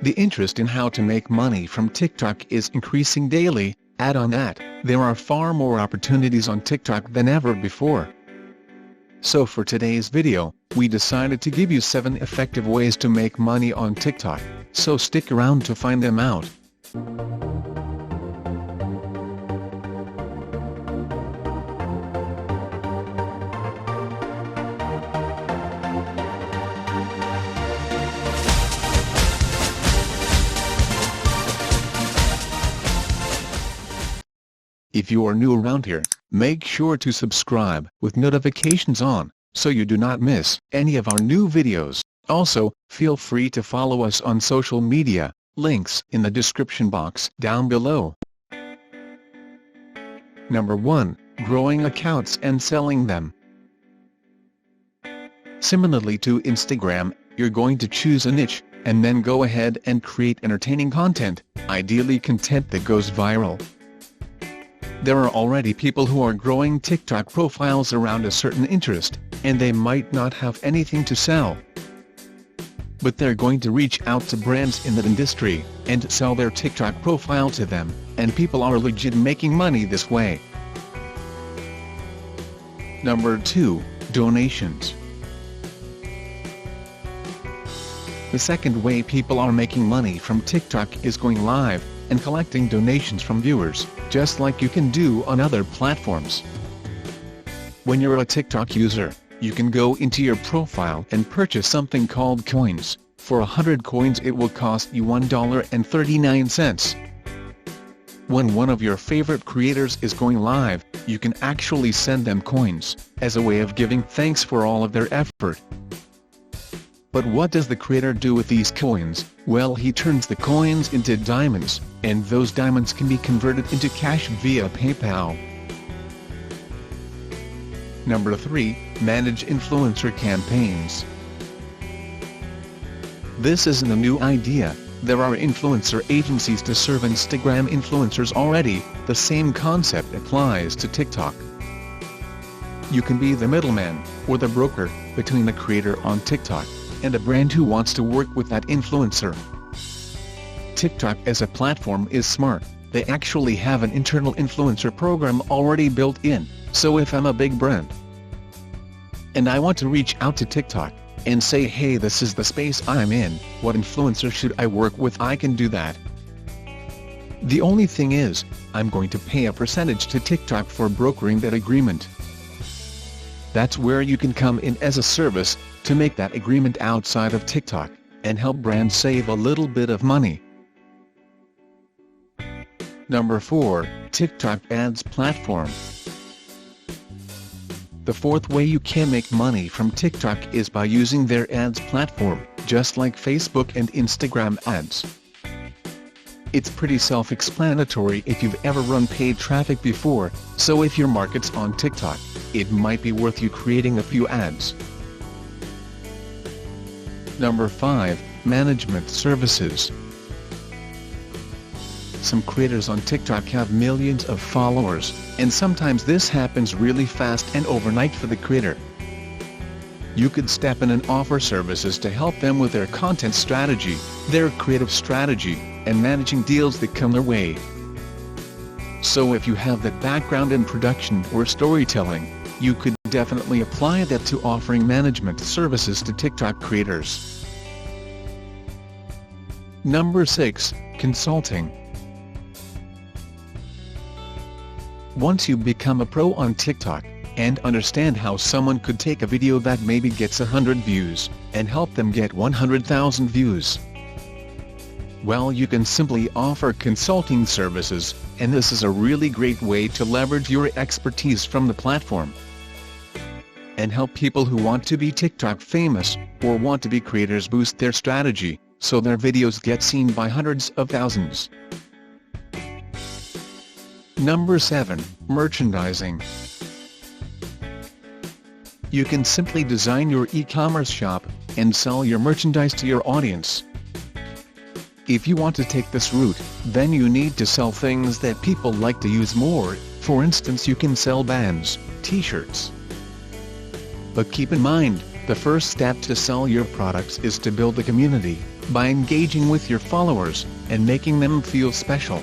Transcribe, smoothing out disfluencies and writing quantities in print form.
The interest in how to make money from TikTok is increasing daily. Add on that, there are far more opportunities on TikTok than ever before. So for today's video, we decided to give you 7 effective ways to make money on TikTok, so stick around to find them out. If you are new around here, make sure to subscribe with notifications on, so you do not miss any of our new videos. Also, feel free to follow us on social media, links in the description box down below. Number 1. Growing accounts and selling them. Similarly to Instagram, you're going to choose a niche, and then go ahead and create entertaining content, ideally content that goes viral. There are already people who are growing TikTok profiles around a certain interest, and they might not have anything to sell. But they're going to reach out to brands in that industry, and sell their TikTok profile to them, and people are legit making money this way. Number 2. Donations. The second way people are making money from TikTok is going live and collecting donations from viewers, just like you can do on other platforms. When you're a TikTok user, you can go into your profile and purchase something called coins. For 100 coins it will cost you $1.39. When one of your favorite creators is going live, you can actually send them coins, as a way of giving thanks for all of their effort. But what does the creator do with these coins? Well, he turns the coins into diamonds, and those diamonds can be converted into cash via PayPal. Number 3. Manage influencer campaigns. This isn't a new idea. There are influencer agencies to serve Instagram influencers already. The same concept applies to TikTok. You can be the middleman, or the broker, between the creator on TikTok and a brand who wants to work with that influencer. TikTok as a platform is smart. They actually have an internal influencer program already built in, so if I'm a big brand and I want to reach out to TikTok and say, hey, this is the space I'm in, what influencer should I work with, I can do that. The only thing is, I'm going to pay a percentage to TikTok for brokering that agreement. That's where you can come in as a service, to make that agreement outside of TikTok, and help brands save a little bit of money. Number 4. TikTok Ads Platform. The fourth way you can make money from TikTok is by using their ads platform, just like Facebook and Instagram ads. It's pretty self-explanatory if you've ever run paid traffic before, so if your market's on TikTok, it might be worth you creating a few ads. Number 5. Management services. Some creators on TikTok have millions of followers, and sometimes this happens really fast and overnight for the creator. You could step in and offer services to help them with their content strategy, their creative strategy, and managing deals that come their way. So if you have that background in production or storytelling, you could definitely apply that to offering management services to TikTok creators. Number 6. Consulting. Once you become a pro on TikTok, and understand how someone could take a video that maybe gets 100 views, and help them get 100,000 views, well, you can simply offer consulting services, and this is a really great way to leverage your expertise from the platform and help people who want to be TikTok famous, or want to be creators boost their strategy, so their videos get seen by hundreds of thousands. Number 7. Merchandising. You can simply design your e-commerce shop, and sell your merchandise to your audience. If you want to take this route, then you need to sell things that people like to use more. For instance, you can sell bands, t-shirts. But keep in mind, The first step to sell your products is to build a community, by engaging with your followers, and making them feel special.